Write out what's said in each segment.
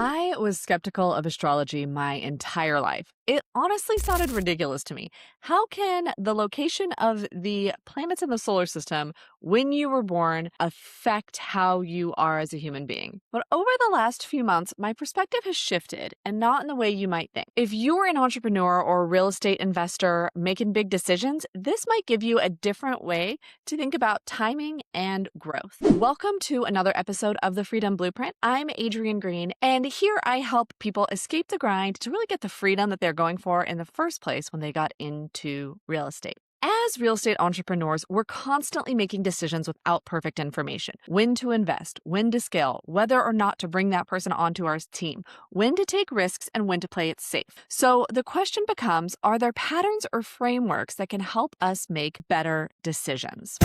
I was skeptical of astrology my entire life. It honestly sounded ridiculous to me. How can the location of the planets in the solar system when you were born affect how you are as a human being? But over the last few months, my perspective has shifted, and not in the way you might think. If you're an entrepreneur or a real estate investor making big decisions, this might give you a different way to think about timing and growth. Welcome to another episode of The Freedom Blueprint. I'm Adrienne Green, and here I help people escape the grind to really get the freedom that they're going for in the first place when they got into real estate. As real estate entrepreneurs, we're constantly making decisions without perfect information. When to invest, when to scale, whether or not to bring that person onto our team, when to take risks, and when to play it safe. So the question becomes, are there patterns or frameworks that can help us make better decisions?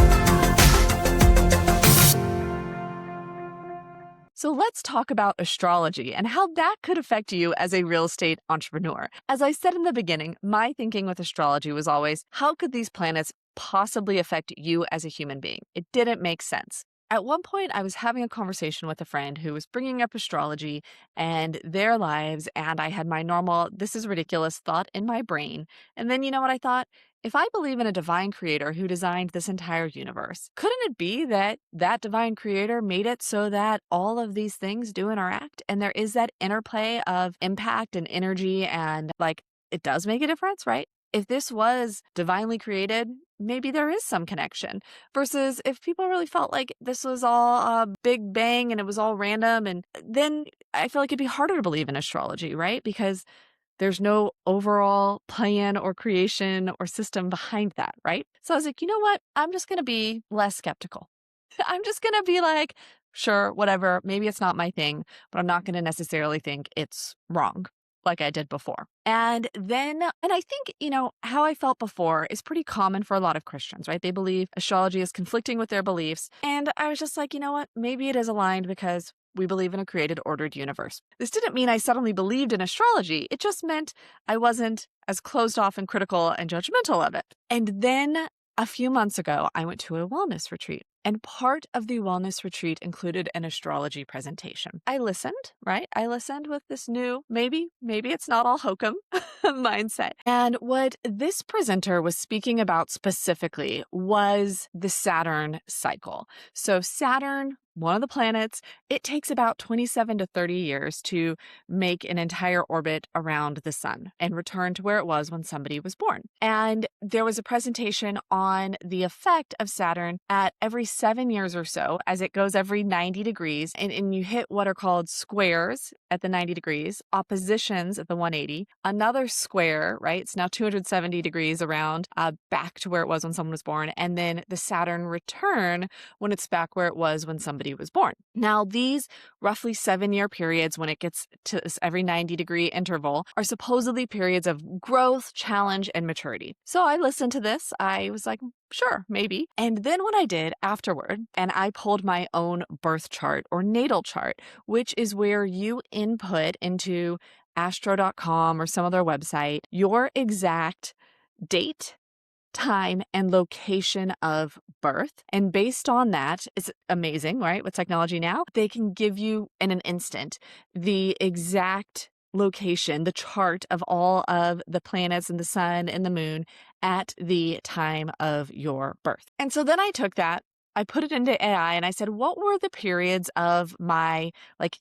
So let's talk about astrology and how that could affect you as a real estate entrepreneur. As I said in the beginning, my thinking with astrology was always, how could these planets possibly affect you as a human being? It didn't make sense. At one point, I was having a conversation with a friend who was bringing up astrology and their lives, and I had my normal, this is ridiculous thought in my brain. And then you know what I thought? If I believe in a divine creator who designed this entire universe, couldn't it be that that divine creator made it so that all of these things do interact and there is that interplay of impact and energy and it does make a difference, right? If this was divinely created, maybe there is some connection versus if people really felt like this was all a big bang and it was all random. And then I feel like it'd be harder to believe in astrology, right? Because there's no overall plan or creation or system behind that, right? So I was like, you know what? I'm just going to be less skeptical. I'm just going to be like, sure, whatever. Maybe it's not my thing, but I'm not going to necessarily think it's wrong like I did before. And I think, how I felt before is pretty common for a lot of Christians, right? They believe astrology is conflicting with their beliefs. And I was just like, you know what? Maybe it is aligned because we believe in a created, ordered universe. This didn't mean I suddenly believed in astrology. It just meant I wasn't as closed off and critical and judgmental of it. And then a few months ago, I went to a wellness retreat. And part of the wellness retreat included an astrology presentation. I listened, right? I listened with this new, maybe it's not all hokum mindset. And what this presenter was speaking about specifically was the Saturn cycle. So Saturn, one of the planets, it takes about 27 to 30 years to make an entire orbit around the sun and return to where it was when somebody was born. And there was a presentation on the effect of Saturn at every 7 years or so, as it goes every 90 degrees, and you hit what are called squares at the 90 degrees, oppositions at the 180, another square, right? It's now 270 degrees around, back to where it was when someone was born, and then the Saturn return when it's back where it was when somebody was born. Now, these roughly 7-year periods, when it gets to this every 90-degree interval, are supposedly periods of growth, challenge, and maturity. So I listened to this. I was like, sure, maybe. And then what I did afterward, and I pulled my own birth chart or natal chart, which is where you input into astro.com or some other website your exact date, time, and location of birth. And based on that, it's amazing, right? With technology now, they can give you in an instant the exact location, the chart of all of the planets and the sun and the moon at the time of your birth. And so then I took that, I put it into AI and I said, what were the periods of my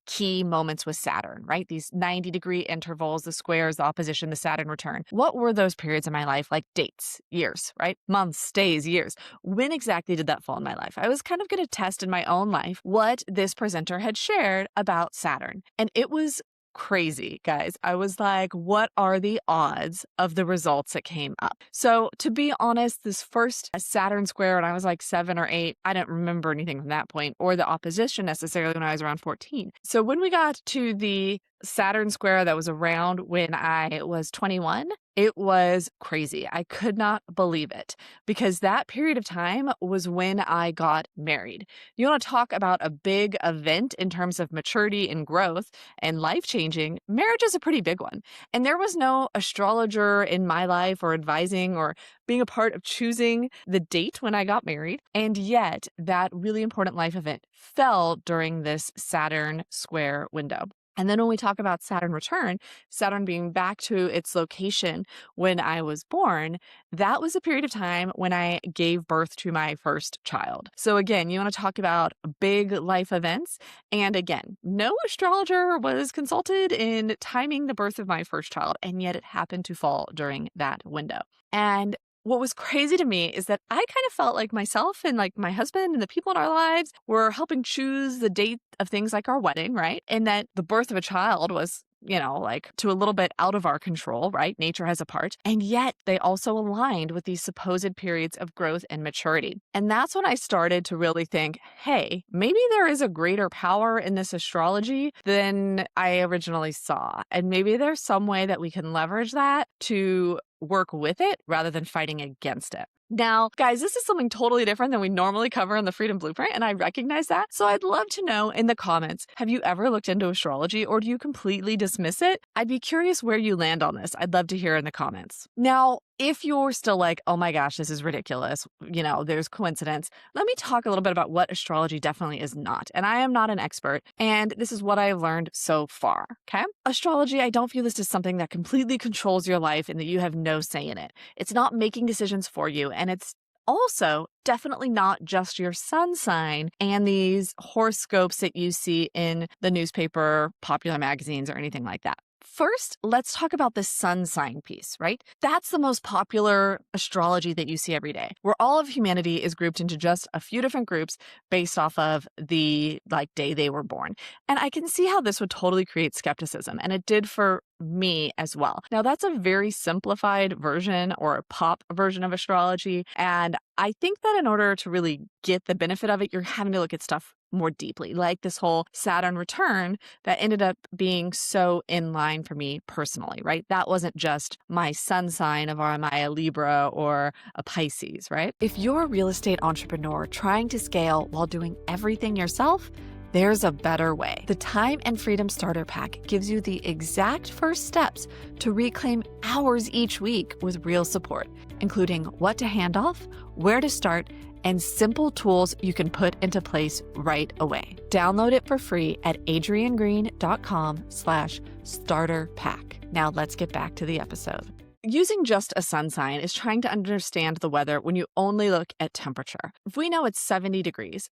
key moments with Saturn, right? These 90-degree intervals, the squares, the opposition, the Saturn return. What were those periods in my life? Like dates, years, right? Months, days, years. When exactly did that fall in my life? I was kind of going to test in my own life what this presenter had shared about Saturn. And it was crazy, guys. I was like, what are the odds of the results that came up? So to be honest, this first Saturn square when I was like 7 or 8, I didn't remember anything from that point, or the opposition necessarily when I was around 14. So when we got to the Saturn square that was around when I was 21, it was crazy. I could not believe it because that period of time was when I got married. You want to talk about a big event in terms of maturity and growth and life-changing? Marriage is a pretty big one. And there was no astrologer in my life or advising or being a part of choosing the date when I got married. And yet that really important life event fell during this Saturn square window. And then when we talk about Saturn return, Saturn being back to its location when I was born, that was a period of time when I gave birth to my first child. So again, you want to talk about big life events. And again, no astrologer was consulted in timing the birth of my first child, and yet it happened to fall during that window. And what was crazy to me is that I kind of felt like myself and like my husband and the people in our lives were helping choose the date of things like our wedding, right? And that the birth of a child was, like to a little bit out of our control, right? Nature has a part. And yet they also aligned with these supposed periods of growth and maturity. And that's when I started to really think, hey, maybe there is a greater power in this astrology than I originally saw. And maybe there's some way that we can leverage that to work with it rather than fighting against it. Now, guys, this is something totally different than we normally cover in the Freedom Blueprint, and I recognize that. So I'd love to know in the comments, have you ever looked into astrology or do you completely dismiss it? I'd be curious where you land on this. I'd love to hear in the comments. Now, if you're still like, oh my gosh, this is ridiculous, there's coincidence, let me talk a little bit about what astrology definitely is not. And I am not an expert, and this is what I've learned so far, okay? Astrology, I don't view this as something that completely controls your life and that you have no say in it. It's not making decisions for you, and it's also definitely not just your sun sign and these horoscopes that you see in the newspaper, popular magazines, or anything like that. First, let's talk about the sun sign piece, right? That's the most popular astrology that you see every day, where all of humanity is grouped into just a few different groups based off of the day they were born. And I can see how this would totally create skepticism, and it did for me as well. Now, that's a very simplified version or a pop version of astrology. And I think that in order to really get the benefit of it, you're having to look at stuff more deeply, like this whole Saturn return that ended up being so in line for me personally, right? That wasn't just my sun sign of am I a Libra or a Pisces, right? If you're a real estate entrepreneur trying to scale while doing everything yourself, there's a better way. The Time and Freedom Starter Pack gives you the exact first steps to reclaim hours each week with real support, including what to hand off, where to start, and simple tools you can put into place right away. Download it for free at adrienngreen.com/starter pack. Now let's get back to the episode. Using just a sun sign is trying to understand the weather when you only look at temperature. If we know it's 70 degrees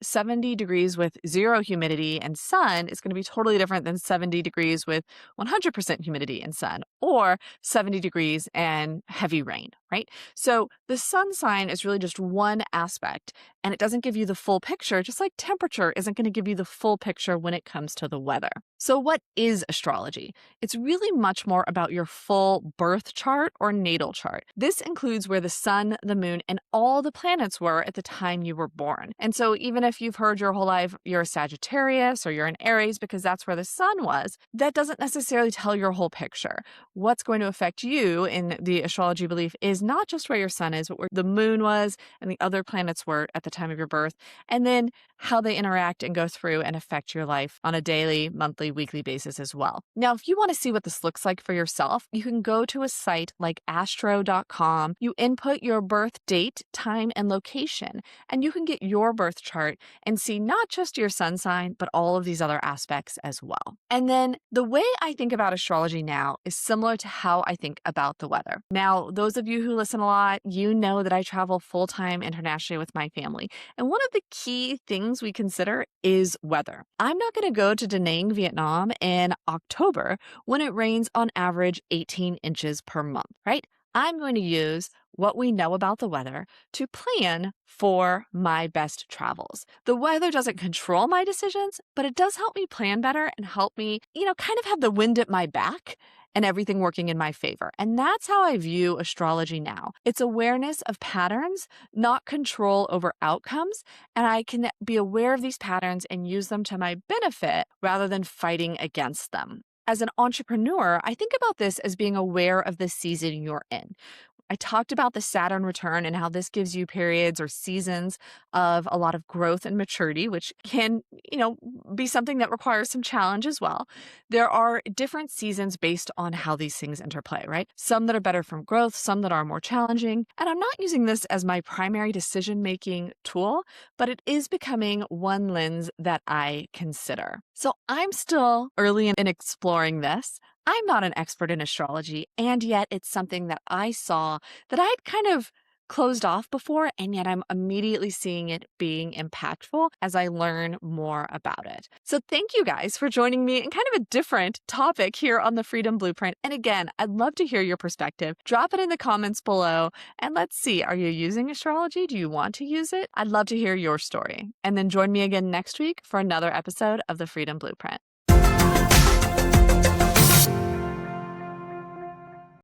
with zero humidity and sun is going to be totally different than 70 degrees with 100% humidity and sun, or 70 degrees and heavy rain, right? So the sun sign is really just one aspect, and it doesn't give you the full picture, just like temperature isn't going to give you the full picture when it comes to the weather. So what is astrology? It's really much more about your full birth chart or natal chart. This includes where the sun, the moon, and all the planets were at the time you were born. And so even if you've heard your whole life you're a Sagittarius or you're an Aries because that's where the sun was, that doesn't necessarily tell your whole picture. What's going to affect you in the astrology belief is not just where your sun is, but where the moon was and the other planets were at the time of your birth, and then how they interact and go through and affect your life on a daily, monthly, weekly basis as well. Now, if you want to see what this looks like for yourself, you can go to a site like astro.com. You input your birth date, time, and location, and you can get your birth chart and see not just your sun sign, but all of these other aspects as well. And then the way I think about astrology now is similar to how I think about the weather. Now, those of you who listen a lot, you know that I travel full-time internationally with my family. And one of the key things we consider is weather. I'm not going to go to Da Nang, Vietnam in October when it rains on average 18 inches per month, right? I'm going to use what we know about the weather to plan for my best travels. The weather doesn't control my decisions, but it does help me plan better and help me, kind of have the wind at my back and everything working in my favor. And that's how I view astrology now. It's awareness of patterns, not control over outcomes. And I can be aware of these patterns and use them to my benefit rather than fighting against them. As an entrepreneur, I think about this as being aware of the season you're in. I talked about the Saturn return and how this gives you periods or seasons of a lot of growth and maturity, which can, be something that requires some challenge as well. There are different seasons based on how these things interplay, right? Some that are better from growth, some that are more challenging. And I'm not using this as my primary decision-making tool, but it is becoming one lens that I consider. So I'm still early in exploring this. I'm not an expert in astrology, and yet it's something that I saw that I'd kind of closed off before, and yet I'm immediately seeing it being impactful as I learn more about it. So thank you guys for joining me in kind of a different topic here on the Freedom Blueprint. And again, I'd love to hear your perspective. Drop it in the comments below, and let's see, are you using astrology? Do you want to use it? I'd love to hear your story. And then join me again next week for another episode of the Freedom Blueprint.